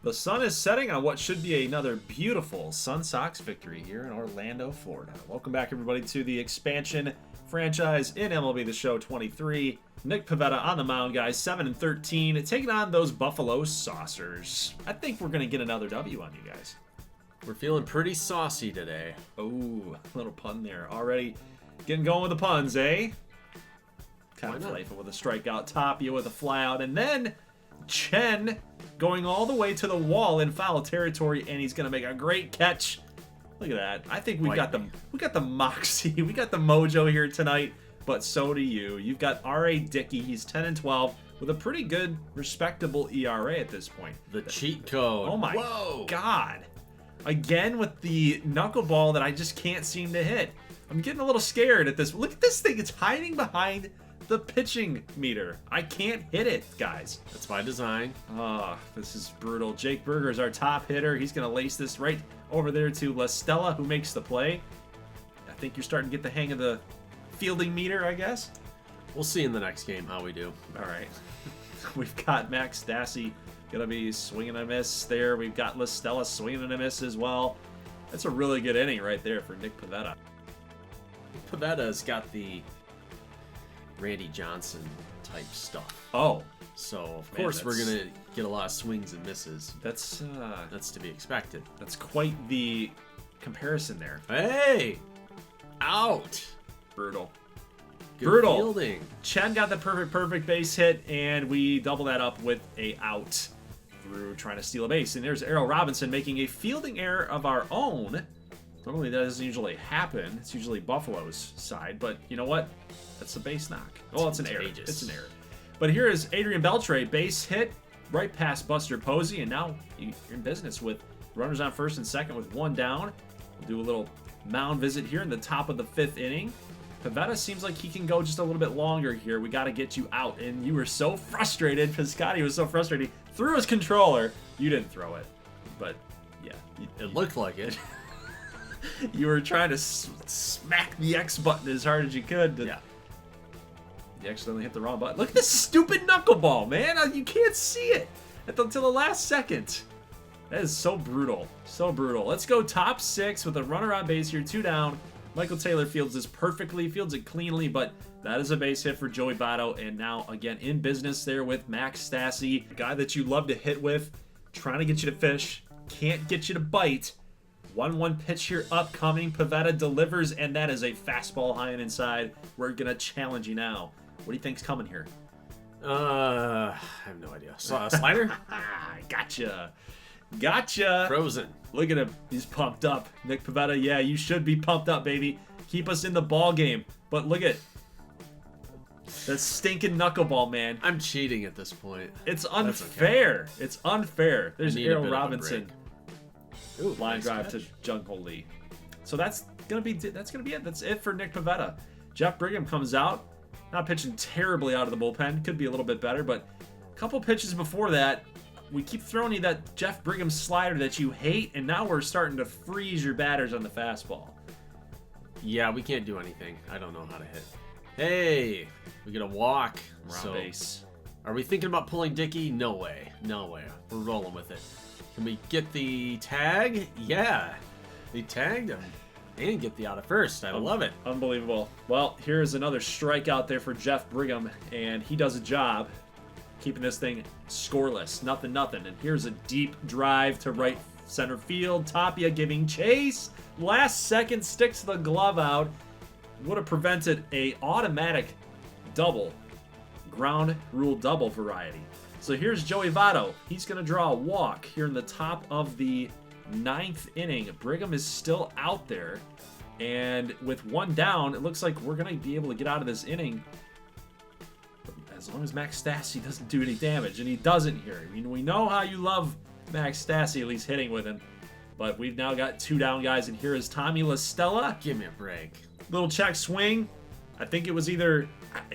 The sun is setting on what should be another beautiful Sun Sox victory here in Orlando, Florida. Welcome back, everybody, to the expansion franchise in MLB The Show 23. Nick Pivetta on the mound, guys, 7-13, taking on those Buffalo Saucers. I think we're going to get another W on you guys. We're feeling pretty saucy today. Oh, little pun there. Already getting going with the puns, eh? Kind of playful with a strikeout, Tapia with a flyout, and then Chen going all the way to the wall in foul territory, and he's going to make a great catch. Look at that. I think we got the moxie. We got the mojo here tonight, but so do you. You've got R.A. Dickey. He's 10-12 with a pretty good, respectable ERA at this point. The cheat code. Oh my God. Again with the knuckleball that I just can't seem to hit. I'm getting a little scared at this. Look at this thing. It's hiding behind the pitching meter. I can't hit it, guys. That's by design. This is brutal. Jake Berger is our top hitter. He's going to lace this right over there to La Stella, who makes the play. I think you're starting to get the hang of the fielding meter, I guess. We'll see in the next game how we do. All right. We've got Max Stassi going to be swinging a miss there. We've got La Stella swinging a miss as well. That's a really good inning right there for Nick Pivetta. Pivetta's got the Randy Johnson type stuff. Oh. So, of course, we're going to get a lot of swings and misses. That's to be expected. That's quite the comparison there. Hey! Out! Brutal. Good Brutal. Fielding. Chen got the perfect base hit, and we double that up with a out through trying to steal a base. And there's Errol Robinson making a fielding error of our own. Normally that doesn't usually happen. It's usually Buffalo's side, but you know what? That's a base knock. Well, it's an error. It's an error. But here is Adrian Beltre, base hit right past Buster Posey, and now you're in business with runners on first and second with one down. We'll do a little mound visit here in the top of the 5th inning. Pivetta seems like he can go just a little bit longer here. We got to get you out, and you were so frustrated because Scotty was so frustrated. He threw his controller. You didn't throw it, but yeah. It looked like it. You were trying to smack the X button as hard as you could. Yeah. You accidentally hit the wrong button. Look at this stupid knuckleball, man. You can't see it until the last second. That is so brutal. So brutal. Let's go top 6 with a runner on base here. 2 down. Michael Taylor fields this perfectly, fields it cleanly, but that is a base hit for Joey Votto. And now, again, in business there with Max Stassi, a guy that you love to hit with, trying to get you to fish, can't get you to bite. 1-1 pitch here upcoming. Pivetta delivers, and that is a fastball high and inside. We're going to challenge you now. What do you think's coming here? I have no idea. Slider? Gotcha. Frozen. Look at him. He's pumped up. Nick Pivetta, yeah, you should be pumped up, baby. Keep us in the ball game. But look at that stinking knuckleball, man. I'm cheating at this point. It's unfair. Okay. It's unfair. There's Errol Robinson. Ooh, line nice drive catch. to Jungle Lee. So that's gonna be it. That's it for Nick Pivetta. Jeff Brigham comes out, not pitching terribly out of the bullpen. Could be a little bit better, but a couple pitches before that, we keep throwing you that Jeff Brigham slider that you hate, and now we're starting to freeze your batters on the fastball. Yeah, we can't do anything. I don't know how to hit. Hey, we get a walk. We're on base. Are we thinking about pulling Dickey? No way. No way. We're rolling with it. Can we get the tag? Yeah. They tagged him and get the out of first. I love it. Unbelievable. Well, here's another strikeout there for Jeff Brigham, and he does a job keeping this thing scoreless. Nothing. And here's a deep drive to right center field. Tapia giving chase. Last second sticks the glove out. Would have prevented a automatic double. Ground rule double variety. So here's Joey Votto. He's going to draw a walk here in the top of the 9th inning. Brigham is still out there. And with one down, it looks like we're going to be able to get out of this inning as long as Max Stassi doesn't do any damage. And he doesn't here. I mean, we know how you love Max Stassi, at least hitting with him. But we've now got 2 down guys. And here is Tommy La Stella. Give me a break. Little check swing. I think it was either...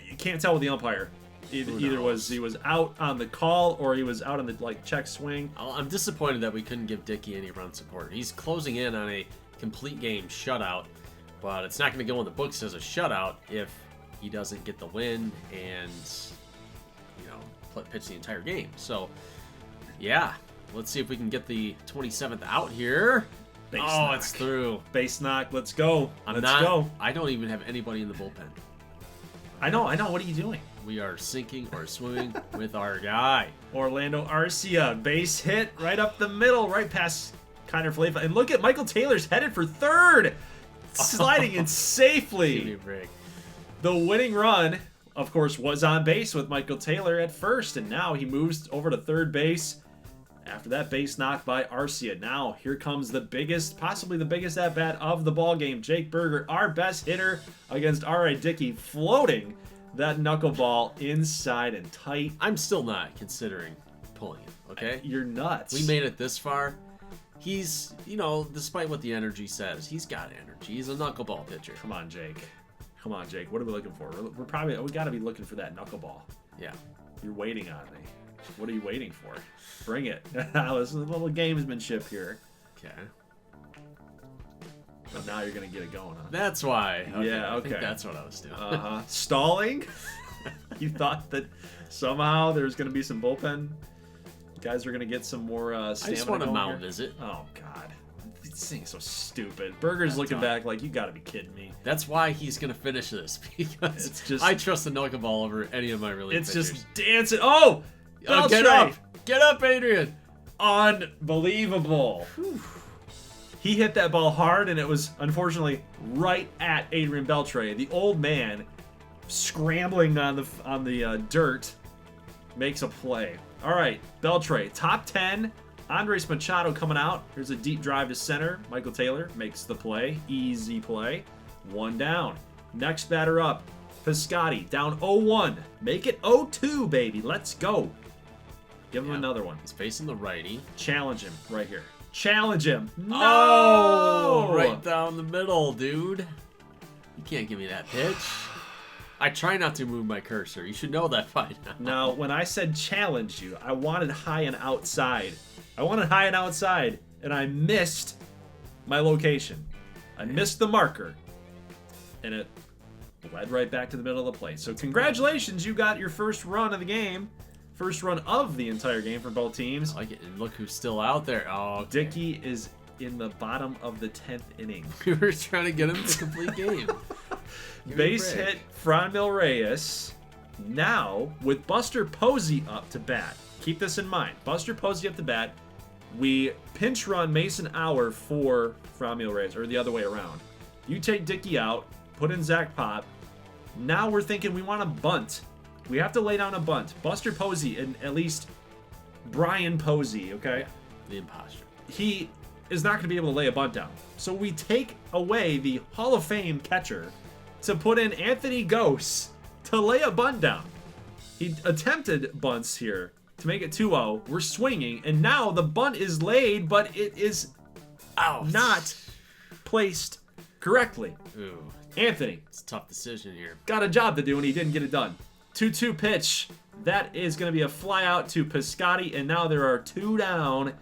You can't tell with the umpire. Either was he was out on the call or he was out on the check swing. I'm disappointed that we couldn't give Dickey any run support. He's closing in on a complete game shutout, but it's not going to go in the books as a shutout if he doesn't get the win and pitch the entire game. So yeah, Let's see if we can get the 27th out here. Base oh, knock. It's through. Base knock. Let's go. Let's not, go. I don't even have anybody in the bullpen. I know. What are you doing? We are sinking or swimming with our guy. Orlando Arcia, base hit right up the middle, right past Kiner Falefa. And look at Michael Taylor's headed for third. Sliding in Give me safely. a break. The winning run, of course, was on base with Michael Taylor at first, and now he moves over to third base after that base knock by Arcia. Now, here comes the biggest, possibly the biggest at-bat of the ball game. Jake Berger, our best hitter against R.A. Dickey, floating that knuckleball inside and tight. I'm still not considering pulling it, okay? You're nuts. We made it this far. He's, despite what the energy says, he's got energy. He's a knuckleball pitcher. Come on, Jake. Come on, Jake. What are we looking for? We got to be looking for that knuckleball. Yeah. You're waiting on me. What are you waiting for? Bring it. This is a little gamesmanship here. Okay. But now you're going to get it going, huh? That's why. Okay, Yeah, I think okay. that's what I was doing. Stalling? You thought that somehow there's going to be some bullpen? Guys are going to get some more stamina. I just want a going mound here? visit. Oh, God. This thing is so stupid. Burger's That's looking all. back like, you got to be kidding me. That's why he's going to finish this, because It's just- I trust the knuckleball over any of my relief It's pitchers. just dancing. Oh! Oh, get Beltray! up! Get up, Adrian! Unbelievable. He hit that ball hard, and it was unfortunately right at Adrian Beltre. The old man scrambling on the dirt makes a play. All right, Beltre, top 10. Andres Machado coming out. Here's a deep drive to center. Michael Taylor makes the play. Easy play. One down. Next batter up, Piscotty, down 0-1. Make it 0-2, baby. Let's go. Give him another one. He's facing the righty. Challenge him right here. Challenge him. No! Oh, right down the middle, dude. You can't give me that pitch. I try not to move my cursor. You should know that by now. Now, when I said challenge you, I wanted high and outside. And I missed my location. I missed the marker. And it led right back to the middle of the plate. So congratulations, you got your first run of the game. First run of the entire game for both teams. I like it. And look who's still out there. Oh, okay. Dickey is in the bottom of the 10th inning. We were trying to get him to complete game. Base hit Franmil Reyes. Now, with Buster Posey up to bat. Keep this in mind. Buster Posey up to bat. We pinch run Mason Hour for Franmil Reyes, or the other way around. You take Dickey out, put in Zach Pop. Now we're thinking we want to bunt. We have to lay down a bunt. Buster Posey, and at least Brian Posey, okay? The imposter. He is not going to be able to lay a bunt down. So we take away the Hall of Fame catcher to put in Anthony Gose to lay a bunt down. He attempted bunts here to make it 2-0. We're swinging, and now the bunt is laid, but it is not placed correctly. Ooh, Anthony it's a tough decision here. got a job to do, and he didn't get it done. 2-2 pitch. That is going to be a fly out to Piscotty, and now there are two down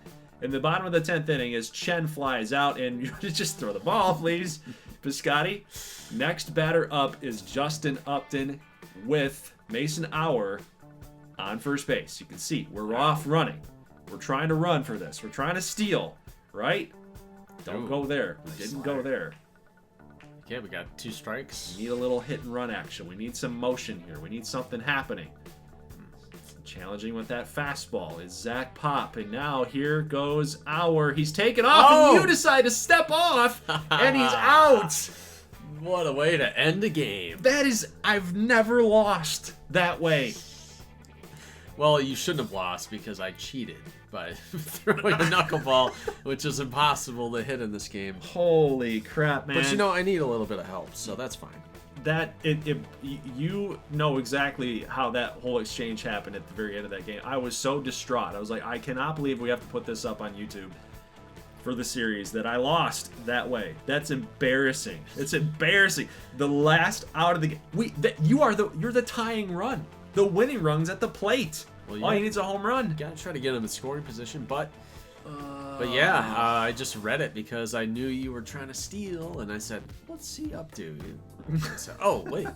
in the bottom of the 10th inning as Chen flies out, and you just throw the ball, please, Piscotty. Next batter up is Justin Upton with Mason Hour on first base. You can see we're off running. We're trying to run for this. We're trying to steal, right? Don't go there. We didn't go there. Okay, we got 2 strikes. We need a little hit and run action. We need some motion here. We need something happening. Challenging with that fastball is Zach Pop. And now here goes Hour. He's taken off, and you decide to step off, and he's out. What a way to end the game. That is, I've never lost that way. Well, you shouldn't have lost because I cheated by throwing a knuckleball, which is impossible to hit in this game. Holy crap, man. But I need a little bit of help, so that's fine. You know exactly how that whole exchange happened at the very end of that game. I was so distraught. I was like, I cannot believe we have to put this up on YouTube for the series that I lost that way. That's embarrassing. It's embarrassing. The last out of the game. You're the tying run. The winning run's at the plate. Well, all you need is a home run. Gotta try to get him in scoring position, but yeah, I just read it because I knew you were trying to steal, and I said, "What's he up to?" I said, "Oh wait."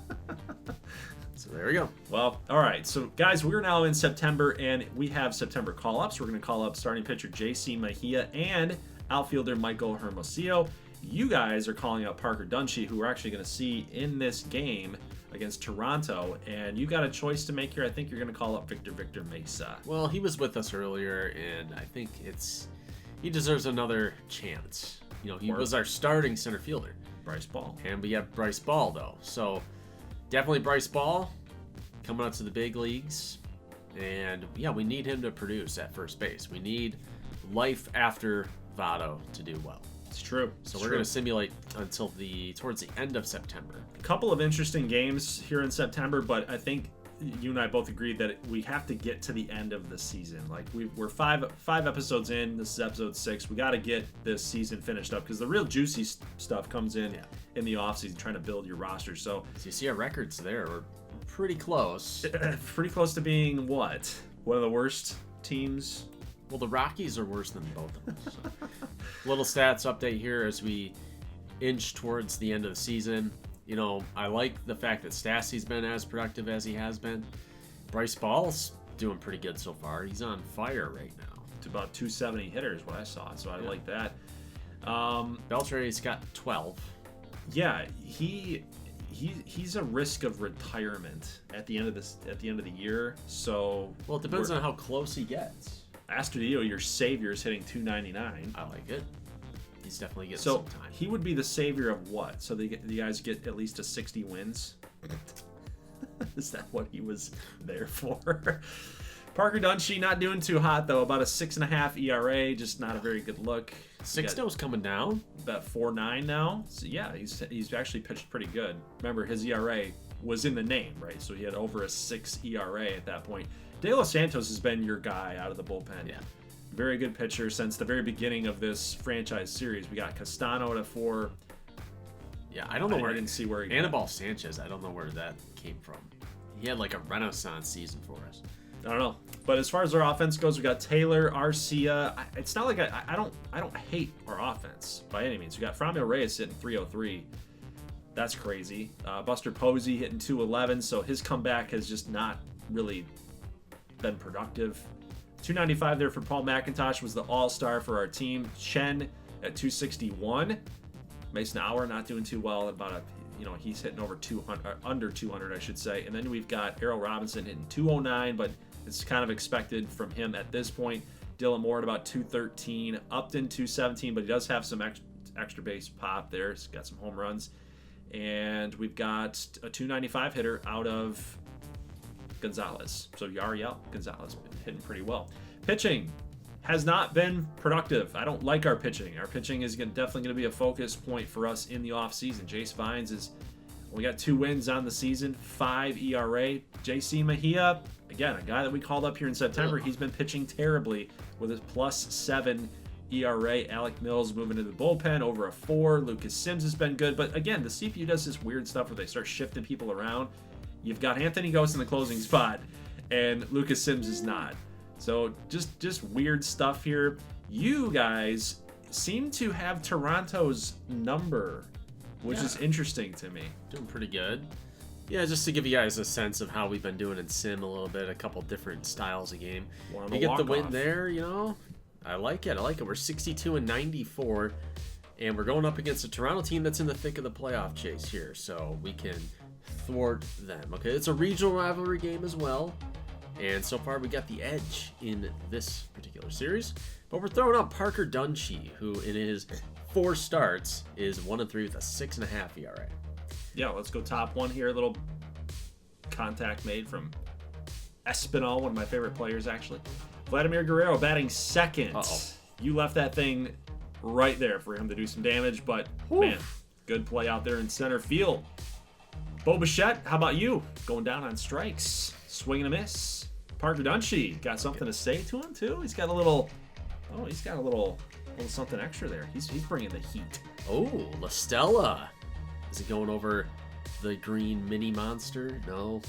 So there we go. Well, all right. So, guys, we're now in September, and we have September call-ups. We're going to call up starting pitcher J.C. Mejia and outfielder Michael Hermosillo. You guys are calling out Parker Dunshee, who we're actually going to see in this game against Toronto. And you got a choice to make here. I think you're going to call up Victor Mesa. Well, he was with us earlier, and I think he deserves another chance. You know, he was our starting center fielder. Bryce Ball. And we have Bryce Ball, though. So definitely Bryce Ball coming out to the big leagues. And, yeah, we need him to produce at first base. We need life after Votto to do well. It's true. So we're going to simulate until towards the end of September. A couple of interesting games here in September, but I think you and I both agreed that we have to get to the end of the season. Like we're five episodes in. This is episode 6. We got to get this season finished up because the real juicy stuff comes in the offseason, trying to build your roster. So you see our records there. We're pretty close. Pretty close to being what? One of the worst teams. Well, the Rockies are worse than both of them. So. Little stats update here as we inch towards the end of the season. You know, I like the fact that Stassi's been as productive as he has been. Bryce Ball's doing pretty good so far. He's on fire right now. It's about 270 hitters, what I saw, so I like that. Beltre's got 12. Yeah, he's a risk of retirement at the end of the year. So well, it depends on how close he gets. Astudillo, your savior, is hitting 299. I like it. He's definitely getting some time. He would be the savior of what? So the guys get at least a 60 wins? Is that what he was there for? Parker Dunshee not doing too hot, though. About a 6.5 ERA, just not a very good look. Sixto's coming down. About 4.9 now. So yeah, he's actually pitched pretty good. Remember, his ERA was in the name, right? So he had over a 6 ERA at that point. De Los Santos has been your guy out of the bullpen. Yeah. Very good pitcher since the very beginning of this franchise series. We got Castano at a 4. Yeah, I don't know where. I didn't see where he Anibal Sanchez, I don't know where that came from. He had like a renaissance season for us. I don't know. But as far as our offense goes, we got Taylor, Arcia. It's not like I don't hate our offense by any means. We got Framil Reyes hitting 303. That's crazy. Buster Posey hitting 211. So his comeback has just not really been productive. 295 there for Paul McIntosh was the all-star for our team. Chen at 261. Mason Hour not doing too well. He's hitting over 200, under 200, I should say. And then we've got Errol Robinson hitting 209, but it's kind of expected from him at this point. Dylan Moore at about 213. Upton 217, but he does have some extra base pop there. He's got some home runs. And we've got a 295 hitter out of Gonzalez. So Yariel Gonzalez hitting pretty well. Pitching has not been productive. I don't like our pitching. Our pitching is definitely going to be a focus point for us in the offseason. Jace Vines we got 2 wins on the season, 5 ERA. JC Mejia, again, a guy that we called up here in September. He's been pitching terribly with his +7 ERA. Alec Mills moving into the bullpen over a 4. Lucas Sims has been good. But again, the CPU does this weird stuff where they start shifting people around. You've got Anthony Ghost in the closing spot, and Lucas Sims is not. So just weird stuff here. You guys seem to have Toronto's number, which is interesting to me. Doing pretty good. Yeah, just to give you guys a sense of how we've been doing in Sim a little bit, a couple different styles of game. You get the win there, you know. I like it. We're 62-94, and we're going up against a Toronto team that's in the thick of the playoff chase here, so we can thwart them. Okay, it's a regional rivalry game as well. And so far, we got the edge in this particular series. But we're throwing out Parker Dunshee, who in his 4 starts is 1-3 with a 6.5 ERA. Yeah, let's go top 1 here. A little contact made from Espinal, one of my favorite players, actually. Vladimir Guerrero batting second. You left that thing right there for him to do some damage, but man, good play out there in center field. Bo Bichette, how about you? Going down on strikes. Swing and a miss. Parker Dunshee got something to say to him too. He's got a little something extra there. He's bringing the heat. Oh, La Stella. Is it going over the green mini monster? No.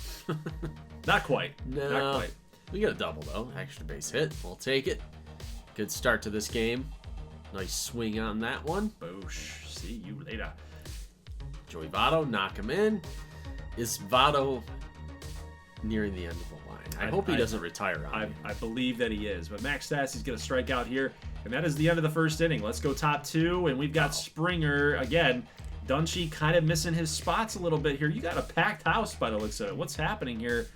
Not quite. No. Not quite. We got a double though. Extra base hit. We'll take it. Good start to this game. Nice swing on that one. Boosh. See you later. Joey Votto, knock him in. Is Votto nearing the end of the line. I hope he doesn't retire on me. I believe that he is, but Max Stassi's going to strike out here, and that is the end of the first inning. Let's go top 2, and we've got Springer again. Dunshee kind of missing his spots a little bit here. You got a packed house by the looks of it. What's happening here?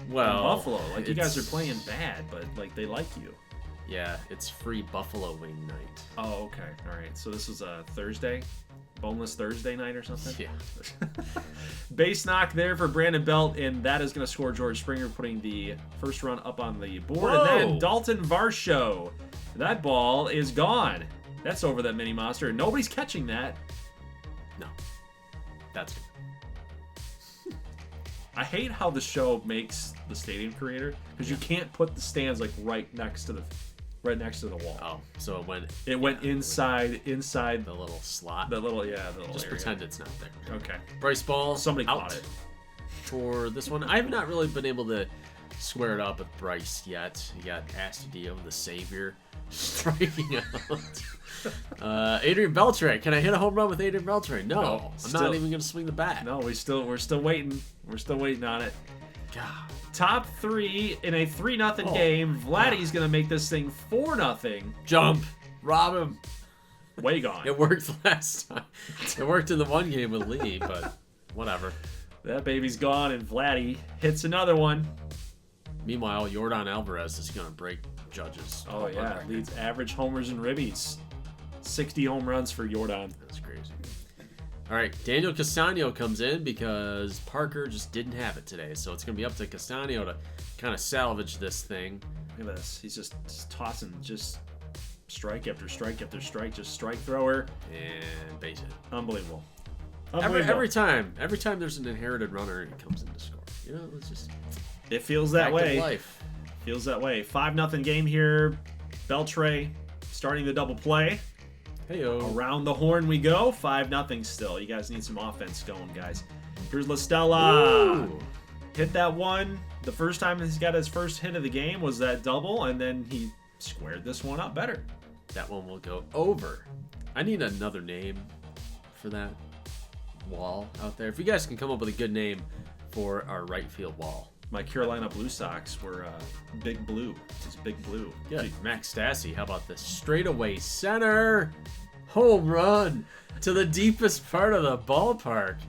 Well, in Buffalo, like you guys are playing bad, but like they like you. Yeah, it's free Buffalo wing night. Oh, okay. All right. So this was a Thursday, boneless Thursday night or something. Yeah. Base knock there for Brandon Belt, and that is going to score George Springer, putting the first run up on the board. Whoa. And then Dalton Varsho, that ball is gone. That's over that mini monster. Nobody's catching that. No, that's good. I hate how the show makes the stadium creator because you can't put the stands like right next to the wall. Oh, so it went inside the little slot. The little area. Pretend it's not there. Okay. Bryce Ball. Somebody out caught it for this one. I have not really been able to square it up with Bryce yet. You got Astudillo, the savior, striking out. Adrian Beltre. Can I hit a home run with Adrian Beltre? No, I'm not even going to swing the bat. No, we're still waiting. We're still waiting on it. God. Top 3 in a 3-0 game. Vladdy's going to make this thing 4-0. Jump. Rob him. Way gone. It worked last time. It worked in the one game with Lee, but whatever. That baby's gone, and Vladdy hits another one. Meanwhile, Yordan Alvarez is going to break Judge's. Oh, yeah. Leads average homers and ribbies. 60 home runs for Yordan. That's crazy. All right, Daniel Castano comes in because Parker just didn't have it today. So it's going to be up to Castano to kind of salvage this thing. Look at this. He's just tossing just strike after strike after strike. Just strike thrower. And base hit. Unbelievable. Every time there's an inherited runner, it comes in to score. You know, it's just... It feels that way. Life. Feels that way. 5-0 game here. Beltre starting the double play. Hey-o. Around the horn we go. 5-0 still. You guys need some offense going, guys. Here's La Stella. Ooh. Hit that one. The first time he's got his first hit of the game was that double, and then he squared this one up better. That one will go over. I need another name for that wall out there. If you guys can come up with a good name for our right field wall. My Carolina Blue Sox were Big Blue. It's Big Blue. Yeah, Max Stassi, how about this? Straightaway center. Home run to the deepest part of the ballpark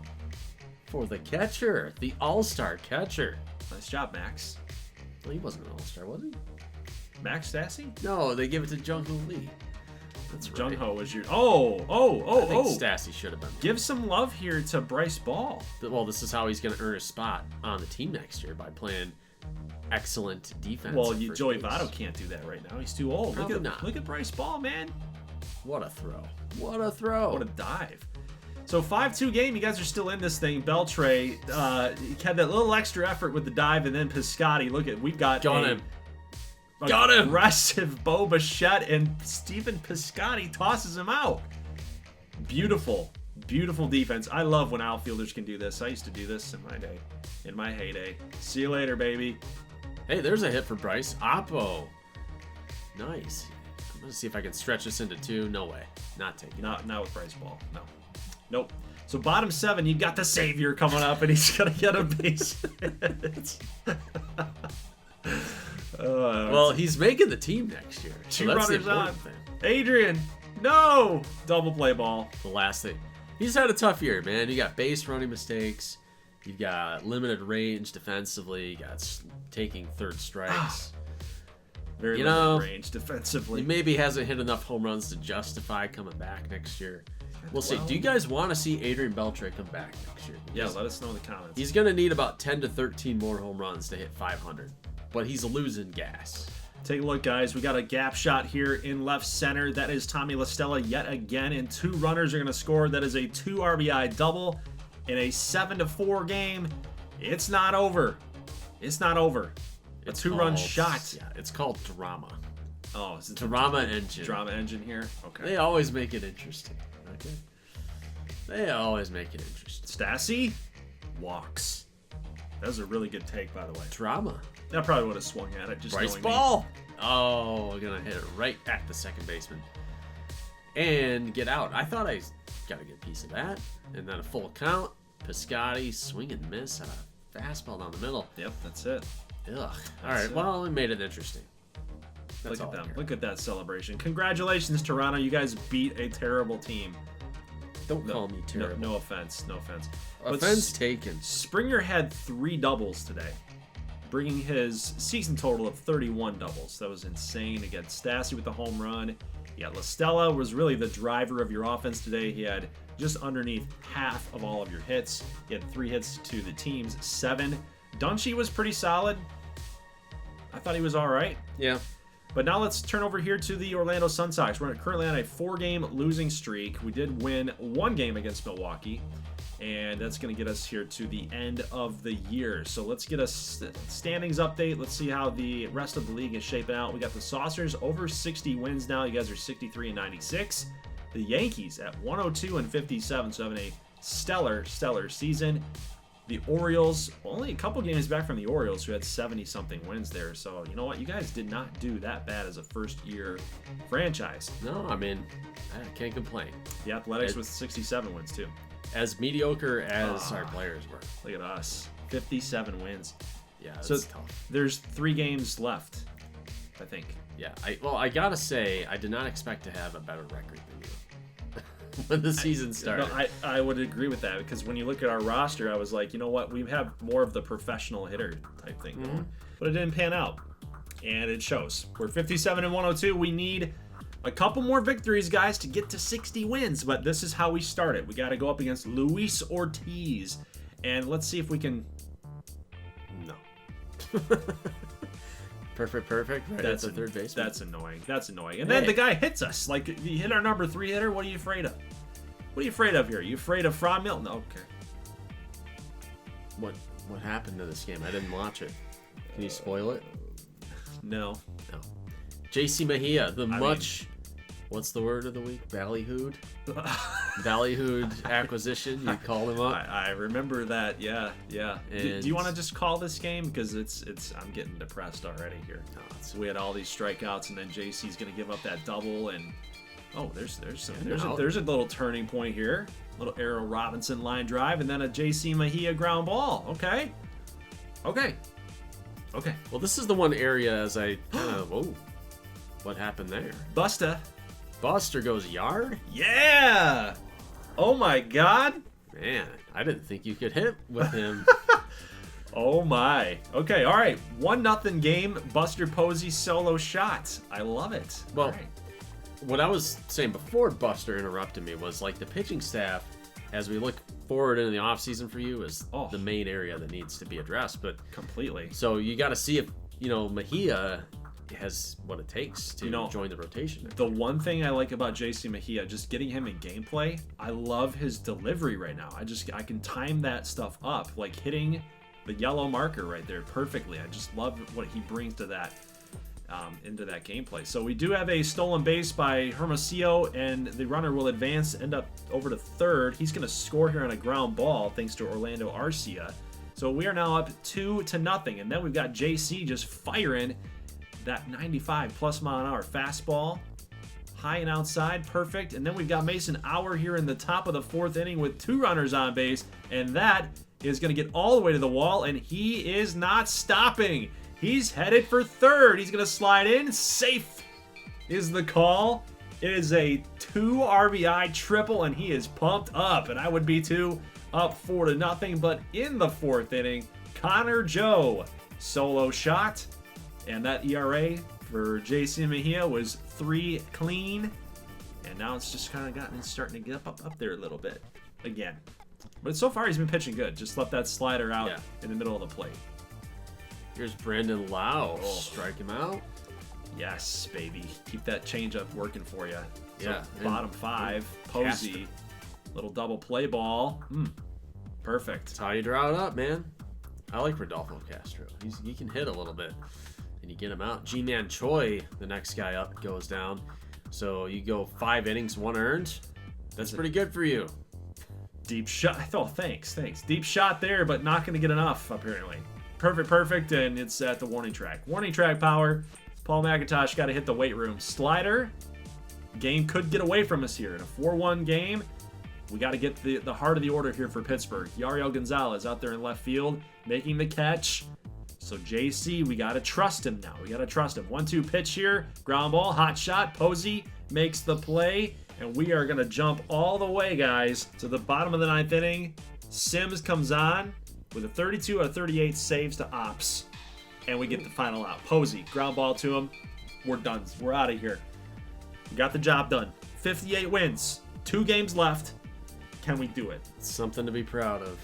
for the catcher, the all-star catcher. Nice job, Max. Well, he wasn't an all-star, was he? Max Stassi? No, they give it to Jung-Ho Lee. That's right. Jung-Ho was your... I think Stassi should have been. Give some love here to Bryce Ball. Well, this is how he's going to earn a spot on the team next year, by playing excellent defense. Well, Joey Votto can't do that right now. He's too old. Look at Bryce Ball, man. What a throw. What a throw. What a dive. So 5-2 game. You guys are still in this thing. Beltre had that little extra effort with the dive, and then Piscotty. Look at, we've got him. Got him. Aggressive Bo Bichette, and Stephen Piscotty tosses him out. Beautiful, beautiful defense. I love when outfielders can do this. I used to do this in my day, in my heyday. See you later, baby. Hey, there's a hit for Bryce. Oppo. Nice. I'm going to see if I can stretch this into 2. No way. Not taking it. Not with Bryce Ball. No. Nope. So bottom 7, you got the savior coming up, and he's going to get a base hit. Well, he's making the team next year. So 2 runners on. Adrian, no! Double play ball. The last thing. He's had a tough year, man. You got base running mistakes. You've got limited range defensively. You got taking third strikes. Very limited range defensively. He maybe hasn't hit enough home runs to justify coming back next year. We'll see. Do you guys want to see Adrian Beltre come back next year? Yeah, let us know in the comments. He's going to need about 10 to 13 more home runs to hit 500. But he's losing gas. Take a look, guys. We got a gap shot here in left center. That is Tommy La Stella yet again, and 2 runners are going to score. That is a 2 RBI double in a 7-4 game. It's not over. It's not over. A 2-run shot. Yeah, it's called drama. Oh, is it drama engine? Drama engine here. Okay. They always make it interesting. Okay. They always make it interesting. Stassi walks. That was a really good take, by the way. Drama. That probably would have swung at it. Just Bryce Ball. Oh, gonna hit it right at the second baseman and get out. I thought I got a good piece of that, and then a full count. Piscotty swing and miss on a fastball down the middle. Yep, that's it. Ugh. All right, well, we made it interesting. Look at them. Look at that celebration. Congratulations, Toronto. You guys beat a terrible team. Don't call me terrible. No offense. No offense. Offense taken. Springer had 3 doubles today, bringing his season total of 31 doubles. That was insane. Against Stassi with the home run. Yeah, LaStella was really the driver of your offense today. He had just underneath half of all of your hits. He had 3 hits to the team's 7. Dunshee was pretty solid. I thought he was all right. Yeah. But now let's turn over here to the Orlando Sun Sox. We're currently on a 4-game losing streak. We did win 1 game against Milwaukee, and that's going to get us here to the end of the year. So let's get a standings update. Let's see how the rest of the league is shaping out. We got the Saucers over 60 wins now. You guys are 63 and 96. The Yankees at 102 and 57, so having a stellar season. The Orioles, only a couple games back from the Orioles, who had 70-something wins there. So, you know what? You guys did not do that bad as a first-year franchise. No, I mean, I can't complain. The Athletics with 67 wins, too. As mediocre as our players were. Look at us. 57 wins. Yeah, that's tough. There's 3 games left, I think. Yeah, I got to say, I did not expect to have a better record than you. When the season started. No, I would agree with that, because when you look at our roster, I was like, you know what, we have more of the professional hitter type thing going. But it didn't pan out, and it shows. We're 57 and 102. We need a couple more victories, guys, to get to 60 wins, but this is how we start it. We got to go up against Luis Ortiz, and let's see if we can... No. Perfect. Right at the third base. That's annoying. And then the guy hits us. Like, he hit our number 3 hitter. What are you afraid of? What are you afraid of here? Are you afraid of Fra Milton? Okay. What happened to this game? I didn't watch it. Can you spoil it? No. JC Mejia, what's the word of the week? Ballyhooed? Ballyhooed acquisition, you called him up. I remember that, yeah. Do you want to just call this game? Because I'm getting depressed already here. So we had all these strikeouts, and then JC's going to give up that double, and there's a little turning point here. Little Errol Robinson line drive, and then a JC Mejia ground ball. Okay. Well, this is the one area as I kind of, whoa, what happened there? Buster goes yard? Yeah! Oh my god! Man, I didn't think you could hit with him. Oh my. Okay, alright. 1-0 game. Buster Posey solo shot. I love it. Well, right. What I was saying before Buster interrupted me was like the pitching staff, as we look forward into the offseason for you, is the main area that needs to be addressed. But completely. So you got to see if, Mejia has what it takes to join the rotation. The one thing I like about JC Mejia, just getting him in gameplay, I love his delivery right now. I can time that stuff up, like hitting the yellow marker right there perfectly. I just love what he brings to that into that gameplay. So we do have a stolen base by Hermosillo, and the runner will advance, end up over to third. He's going to score here on a ground ball thanks to Orlando Arcia. So we are now up 2-0, and then we've got JC just firing that 95 plus mile an hour fastball, high and outside, perfect. And then we've got Mason Auer here in the top of the 4th inning with 2 runners on base, and that is going to get all the way to the wall, and he is not stopping. He's headed for third. He's going to slide in. Safe is the call. It is a 2 RBI triple, and he is pumped up, and I would be too, up 4-0. But in the 4th inning, Connor Joe solo shot. And that ERA for JC Mejia was 3 clean. And now it's just kind of starting to get up there a little bit again. But so far he's been pitching good. Just left that slider out in the middle of the plate. Here's Brandon Lau. Strike him out. Yes, baby. Keep that changeup working for you. Yeah. So bottom 5, Posey. Little double play ball. Perfect. That's how you draw it up, man. I like Rodolfo Castro. He can hit a little bit. And you get him out. G-Man Choi, the next guy up, goes down. So you go 5 innings, 1 earned. That's pretty good for you. Deep shot. Oh, thanks. Deep shot there, but not going to get enough, apparently. Perfect, and it's at the warning track. Warning track power. Paul McIntosh got to hit the weight room. Slider. Game could get away from us here. In a 4-1 game, We got to get the heart of the order here for Pittsburgh. Yariel Gonzalez out there in left field, making the catch. So JC, we got to trust him now. We got to trust him. 1-2 pitch here. Ground ball, hot shot. Posey makes the play. And we are going to jump all the way, guys, to the bottom of the 9th inning. Sims comes on with a 32 out of 38 saves to Ops. And we get the final out. Posey, ground ball to him. We're done. We're out of here. We got the job done. 58 wins. 2 games left. Can we do it? It's something to be proud of.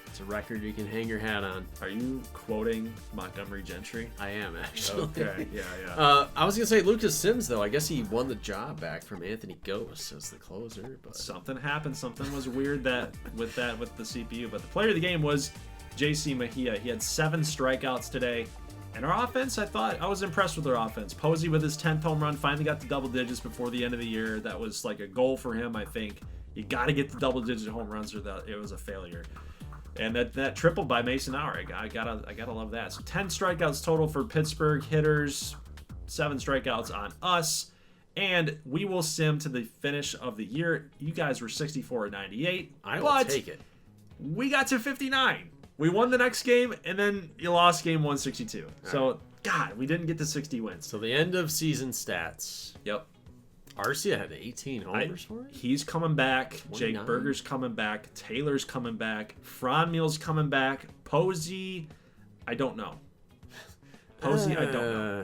It's a record you can hang your hat on. Are you quoting Montgomery Gentry? I am, actually. Okay, yeah. I was going to say Lucas Sims, though. I guess he won the job back from Anthony Gose as the closer. But something happened. Something was weird with the CPU. But the player of the game was JC Mejia. He had 7 strikeouts today. And our offense, I was impressed with our offense. Posey with his 10th home run finally got to double digits before the end of the year. That was like a goal for him, I think. You got to get the double-digit home runs or that it was a failure. And that triple by Mason Hour, I gotta love that. So 10 strikeouts total for Pittsburgh hitters, 7 strikeouts on us, and we will sim to the finish of the year. You guys were 64 and 98. I will take it. We got to 59. We won the next game, and then you lost game 162. So, God, we didn't get to 60 wins. So the end of season stats. Yep. Arcia had 18 homers for it? He's coming back. 29? Jake Berger's coming back. Taylor's coming back. Franmiel's coming back. Posey, I don't know. I don't know.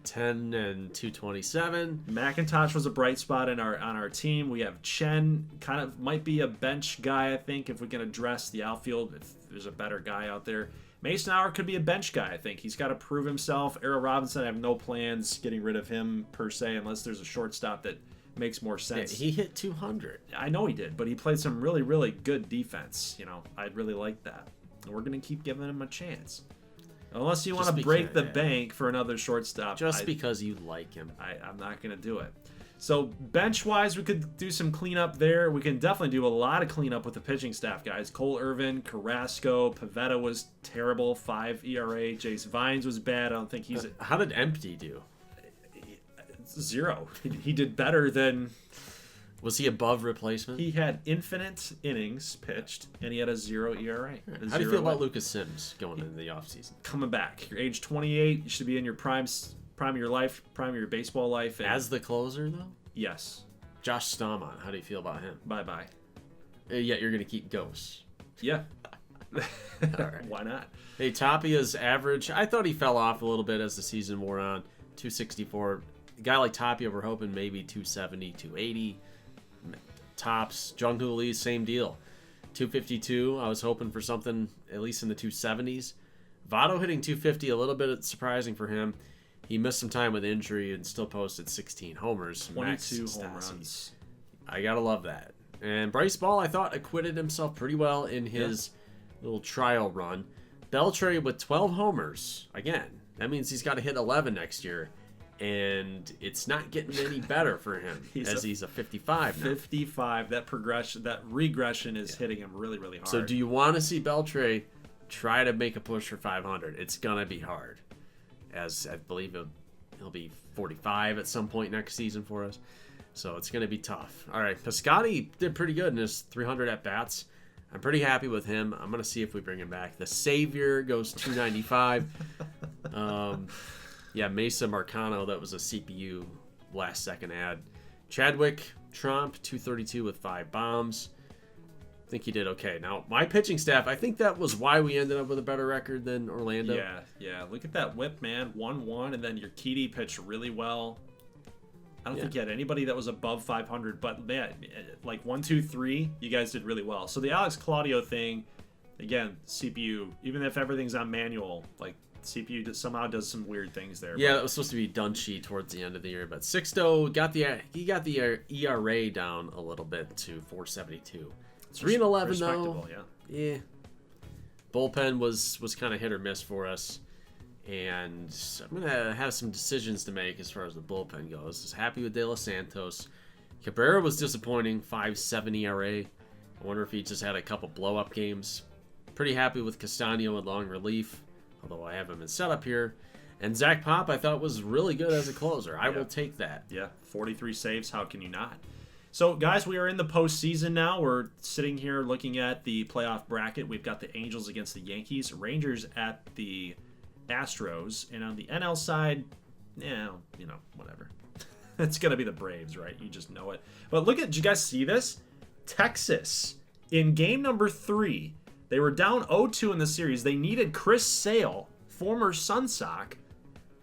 10 and 227. McIntosh was a bright spot on our team. We have Chen, kind of might be a bench guy, I think, if we can address the outfield, if there's a better guy out there. Mason Hour could be a bench guy, I think. He's got to prove himself. Errol Robinson, I have no plans getting rid of him, per se, unless there's a shortstop that makes more sense. Yeah, he hit 200. I know he did, but he played some really, really good defense. I'd really like that. And we're going to keep giving him a chance. Unless you want to break the bank for another shortstop. Because you like him. I'm not going to do it. So bench-wise, we could do some cleanup there. We can definitely do a lot of cleanup with the pitching staff, guys. Cole Irvin, Carrasco, Pivetta was terrible, 5 ERA. Jace Vines was bad. I don't think he's... How did Empty do? 0. He did better than... Was he above replacement? He had infinite innings pitched, and he had a 0 ERA. How do you feel about Lucas Sims going into the offseason? Coming back. You're age 28. You should be in your prime of your life, prime of your baseball life. As the closer, though? Yes. Josh Stamon, how do you feel about him? Bye-bye. Yet you're going to keep Ghost. Yeah. All right. Why not? Hey, Tapia's average, I thought he fell off a little bit as the season wore on. 264. A guy like Tapia, we're hoping maybe 270, 280. Tops. Jung-Hoo Lee, same deal. 252. I was hoping for something at least in the 270s. Votto hitting 250, a little bit surprising for him. He missed some time with injury and still posted 16 homers. 22 home runs. I gotta love that. And Bryce Ball, I thought, acquitted himself pretty well in his little trial run. Beltre with 12 homers. Again, that means he's got to hit 11 next year. And it's not getting any better for him he's a 55 now. 55. That regression is hitting him really, really hard. So do you want to see Beltre try to make a push for 500? It's going to be hard. As I believe he'll be 45 at some point next season for us. So it's going to be tough. All right, Piscotty did pretty good in his 300 at-bats. I'm pretty happy with him. I'm going to see if we bring him back. The Savior goes 295. Mesa Marcano, that was a CPU last-second ad. Chadwick Trump, 232 with 5 bombs. I think he did okay. Now, my pitching staff, I think that was why we ended up with a better record than Orlando. Yeah. Look at that whip, man. 1-1, and then your Keedy pitched really well. I don't think you had anybody that was above 500, but man, like 1, 2, 3, you guys did really well. So the Alex Claudio thing, again, CPU, even if everything's on manual, like CPU somehow does some weird things there. Yeah, it was supposed to be Dunshee towards the end of the year, but Sixto got the ERA down a little bit to 4.72. 3-11 though. Yeah. Bullpen was kind of hit or miss for us, and I'm gonna have some decisions to make as far as the bullpen goes. I was happy with De Los Santos. Cabrera was disappointing, 5.7 ERA. I wonder if he just had a couple blow-up games. Pretty happy with Castano in long relief, although I have him in setup here. And Zach Pop, I thought, was really good as a closer. I will take that. Yeah, 43 saves. How can you not? So, guys, we are in the postseason now. We're sitting here looking at the playoff bracket. We've got the Angels against the Yankees, Rangers at the Astros, and on the NL side, whatever. It's going to be the Braves, right? You just know it. But look at, did you guys see this? Texas, in game number 3, they were down 0-2 in the series. They needed Chris Sale, former Sun Sox,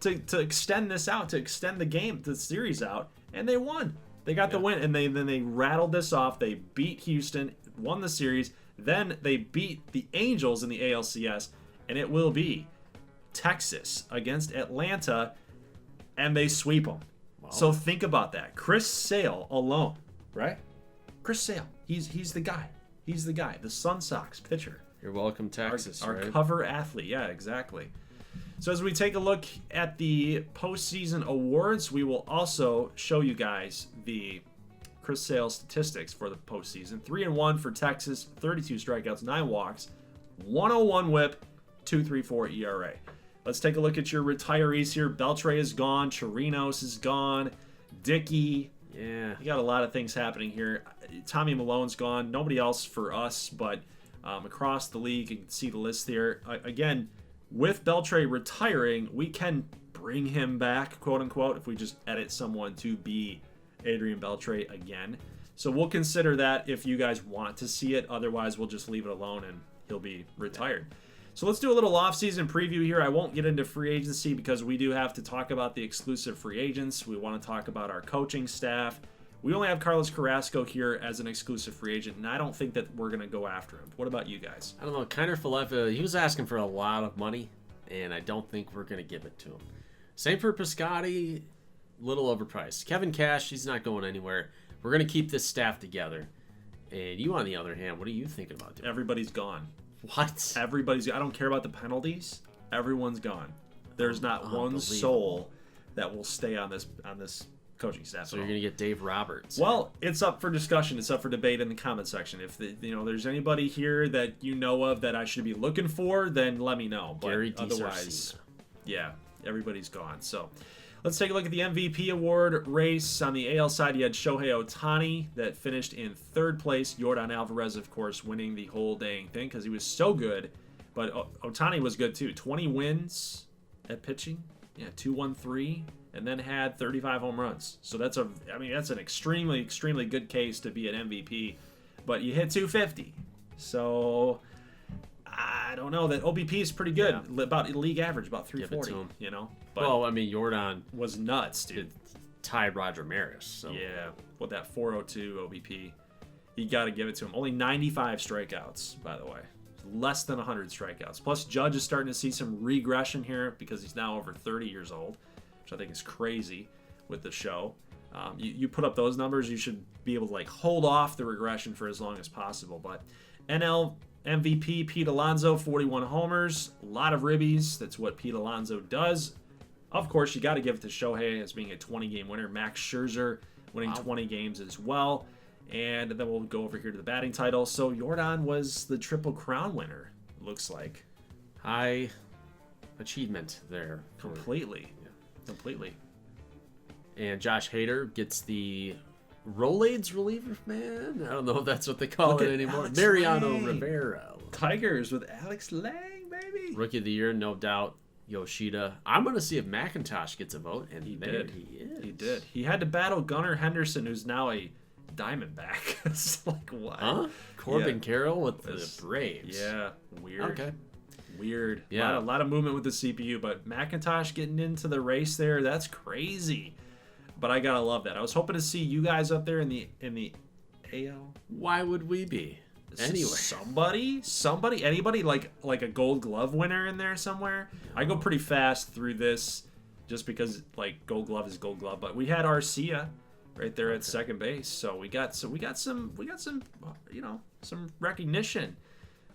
to extend this out, to extend the series out, and they won. They got the win, and then they rattled this off. They beat Houston, won the series. Then they beat the Angels in the ALCS, and it will be Texas against Atlanta, and they sweep them. Wow. So think about that. Chris Sale alone, right? Chris Sale, he's the guy. He's the guy. The Sun Sox pitcher. You're welcome, Texas. Our right? cover athlete. Yeah, exactly. So as we take a look at the postseason awards, we will also show you guys the Chris Sale statistics for the postseason. 3-1 for Texas, 32 strikeouts, 9 walks, 101 whip, 2.34 ERA. Let's take a look at your retirees here. Beltre is gone. Chirinos is gone. Dickey. Yeah. You got a lot of things happening here. Tommy Malone's gone. Nobody else for us, but across the league, you can see the list there. Again, with Beltre retiring, we can bring him back, quote unquote, if we just edit someone to be Adrian Beltre again. So we'll consider that if you guys want to see it. Otherwise, we'll just leave it alone and he'll be retired. So let's do a little offseason preview here. I won't get into free agency because we do have to talk about the exclusive free agents. We want to talk about our coaching staff. We only have Carlos Carrasco here as an exclusive free agent, and I don't think that we're going to go after him. What about you guys? I don't know. Kiner Falefa, he was asking for a lot of money, and I don't think we're going to give it to him. Same for Piscotty, little overpriced. Kevin Cash, he's not going anywhere. We're going to keep this staff together. And you, on the other hand, what are you thinking about doing? Everybody's gone. What? Everybody's. I don't care about the penalties. Everyone's gone. There's not one soul that will stay on this coaching staff. So you're gonna get Dave Roberts. Well, it's up for discussion. It's up for debate in the comment section. If there's anybody here that you know of that I should be looking for, then let me know. But Gary otherwise, yeah, everybody's gone. So let's take a look at the MVP award race. On the AL side, you had Shohei Ohtani that finished in 3rd place. Yordan Alvarez, of course, winning the whole dang thing because he was so good. But Ohtani was good too. 20 wins at pitching. Yeah, 2-1-3. And then had 35 home runs. So that's an extremely, extremely good case to be an MVP. But you hit 250. So I don't know. That OBP is pretty good. Yeah. About league average, about 340. Give it to him. But well, I mean, Yordan was nuts, dude. Tied Roger Maris. So. Yeah, with that 402 OBP. You got to give it to him. Only 95 strikeouts, by the way. Less than 100 strikeouts. Plus, Judge is starting to see some regression here because he's now over 30 years old, which I think is crazy with the show. You put up those numbers, you should be able to hold off the regression for as long as possible. But NL MVP Pete Alonso, 41 homers, a lot of ribbies. That's what Pete Alonso does. Of course, you got to give it to Shohei as being a 20-game winner. Max Scherzer winning 20 games as well. And then we'll go over here to the batting title. So Yordan was the Triple Crown winner, looks like. High achievement there. Completely. Completely. And Josh Hader gets the Rolaids reliever, man. I don't know if that's what they call it anymore. Alex Mariano Lang. Rivera. Tigers with Alex Lang, baby. Rookie of the year, no doubt. Yoshida. I'm going to see if McIntosh gets a vote, and He there did. he is. He did. He had to battle Gunnar Henderson, who's now a Diamondback. It's like, what? Huh? Corbin Carroll with the Braves. Yeah, weird. Okay. Weird. Yeah. A lot of movement with the CPU, but McIntosh getting into the race there, that's crazy. But I gotta love that. I was hoping to see you guys up there in the AL. Why would we be? Anyway. Somebody, anybody like a Gold Glove winner in there somewhere. No. I go pretty fast through this, just because Gold Glove is Gold Glove. But we had Arcia right there at second base, so we got some some recognition,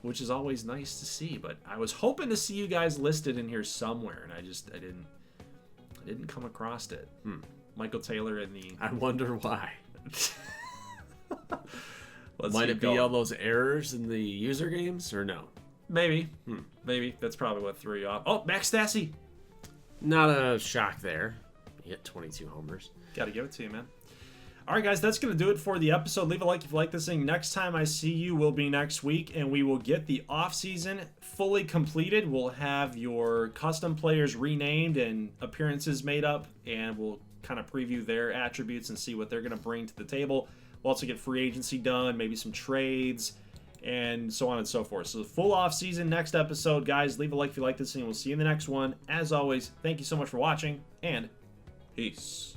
which is always nice to see. But I was hoping to see you guys listed in here somewhere, and I didn't come across it. Michael Taylor in the. I wonder why. Might it going. be all those errors in the user games, or no? Maybe. Maybe. That's probably what threw you off. Oh, Max Stassi. Not a shock there. He hit 22 homers. Got to give it to you, man. All right, guys, that's going to do it for the episode. Leave a like if you like this thing. Next time I see you will be next week, and we will get the off-season fully completed. We'll have your custom players renamed and appearances made up, and we'll kind of preview their attributes and see what they're going to bring to the table. We'll also get free agency done, maybe some trades, and so on and so forth. So the full off-season next episode. Guys, leave a like if you like this thing. We'll see you in the next one. As always, thank you so much for watching, and peace.